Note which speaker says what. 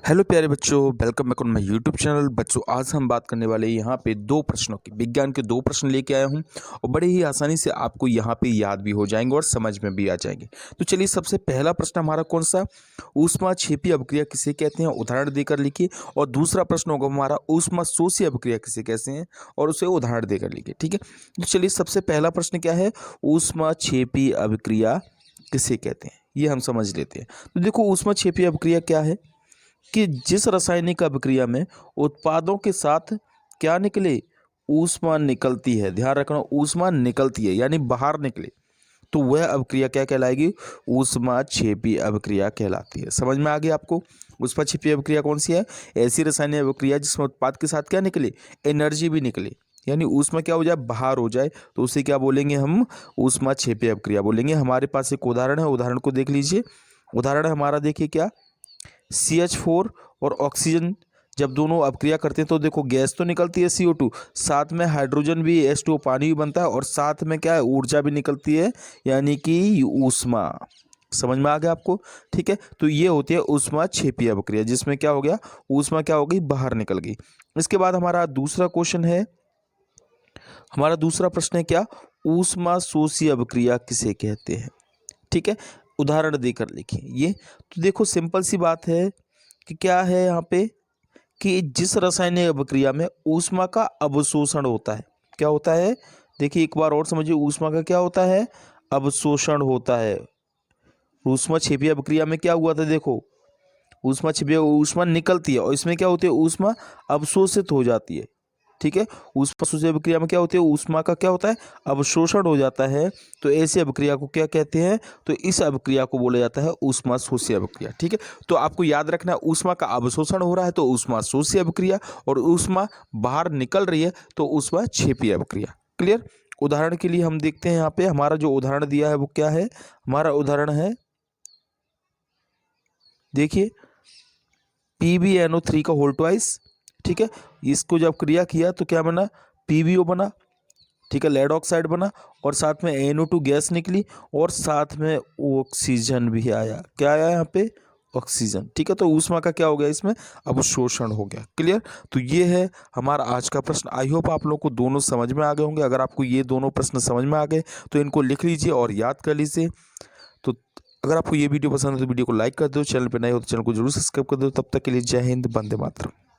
Speaker 1: Hello प्यारे बच्चों, welcome back on my YouTube channel. बच्चों, आज हम बात करने वाले यहाँ पे दो प्रश्नों की, विज्ञान के दो प्रश्न लेके आया हूँ और बड़े ही आसानी से आपको यहाँ पे याद भी हो जाएंगे और समझ में भी आ जाएंगे। तो चलिए, सबसे पहला प्रश्न हमारा कौन सा, ऊष्माक्षेपी अभिक्रिया किसे कहते हैं, उदाहरण देकर लिखिए। और दूसरा प्रश्न होगा हमारा, ऊष्माशोषी अभिक्रिया किसे कहते हैं और उसे उदाहरण देकर लिखिए। ठीक है, तो चलिए, सबसे पहला प्रश्न क्या है, ऊष्माक्षेपी अभिक्रिया किसे कहते हैं, ये हम समझ लेते हैं। तो देखो, ऊष्माक्षेपी अभिक्रिया क्या है कि जिस रासायनिक अभिक्रिया में उत्पादों के साथ क्या निकले, ऊष्मा निकलती है। ध्यान रखना, ऊष्मा निकलती है यानी बाहर निकले, तो वह अभिक्रिया क्या कहलाएगी, ऊष्माक्षेपी अभिक्रिया कहलाती है। समझ में आ गया आपको। ऊष्माक्षेपी अभिक्रिया कौन सी है, ऐसी रासायनिक अभिक्रिया जिसमें उत्पाद के साथ क्या निकले, एनर्जी भी निकले, यानी ऊष्मा क्या हो जाए, बाहर हो जाए, तो उसे क्या बोलेंगे हम, ऊष्माक्षेपी अभिक्रिया बोलेंगे। हमारे पास एक उदाहरण है, उदाहरण को देख लीजिए। उदाहरण हमारा देखिए क्या, CH4 और ऑक्सीजन जब दोनों अभिक्रिया करते हैं तो देखो, गैस तो निकलती है CO2, साथ में हाइड्रोजन भी, H2O पानी भी बनता है, और साथ में क्या है, ऊर्जा भी निकलती है, यानी कि ऊष्मा। समझ में आ गया आपको। ठीक है, तो ये होती है ऊष्माक्षेपी अभिक्रिया, जिसमें क्या हो गया, ऊष्मा क्या हो गई, बाहर निकल गई। इसके बाद हमारा दूसरा क्वेश्चन है, हमारा दूसरा प्रश्न है क्या, ऊष्माशोषी अभिक्रिया किसे कहते हैं। ठीक है, उदाहरण देकर लिखिए ये। तो देखो, सिंपल सी बात है कि क्या है यहाँ पे, कि जिस रासायनिक अभिक्रिया में ऊष्मा का अवशोषण होता है, क्या होता है, देखिए एक बार और समझिए, ऊष्मा का क्या होता है, अवशोषण होता है। ऊष्माक्षेपी अभिक्रिया में क्या हुआ था, देखो, ऊष्माक्षेपी ऊष्मा निकलती है और इसमें क्या होती है, ऊष्मा अवशोषित हो जाती है। ठीक है, ऊष्माशोषी अभिक्रिया में क्या होती है, ऊष्मा का क्या होता है, अवशोषण हो जाता है। तो ऐसी अभिक्रिया को क्या कहते हैं, तो इस अभिक्रिया को बोला जाता है ऊष्माशोषी अभिक्रिया। ठीक है, तो आपको याद रखना है, ऊष्मा का अवशोषण हो रहा है तो ऊष्माशोषी अभिक्रिया, और ऊष्मा बाहर निकल रही है तो ऊष्माक्षेपी अभिक्रिया। क्लियर। उदाहरण के लिए हम देखते हैं, यहाँ पे हमारा जो उदाहरण दिया है वो क्या है, हमारा उदाहरण है, देखिए, PbNO3 का होल ट्वाइस। ठीक है, इसको जब क्रिया किया तो क्या बना, PbO बना। ठीक है, लेड ऑक्साइड बना, और साथ में NO2 गैस निकली, और साथ में ऑक्सीजन भी आया। क्या आया यहाँ पे, ऑक्सीजन। ठीक है, तो ऊष्मा का क्या हो गया, इसमें अवशोषण हो गया। क्लियर। तो ये है हमारा आज का प्रश्न। आई होप आप लोगों को दोनों समझ में आ गए होंगे। अगर आपको ये दोनों प्रश्न समझ में आ गए तो इनको लिख लीजिए और याद कर लीजिए। तो अगर आपको ये वीडियो पसंद है तो वीडियो को लाइक कर दो, चैनल पर नए हो तो चैनल को जरूर सब्सक्राइब कर दो। तब तक के लिए जय हिंद, वंदे मातरम।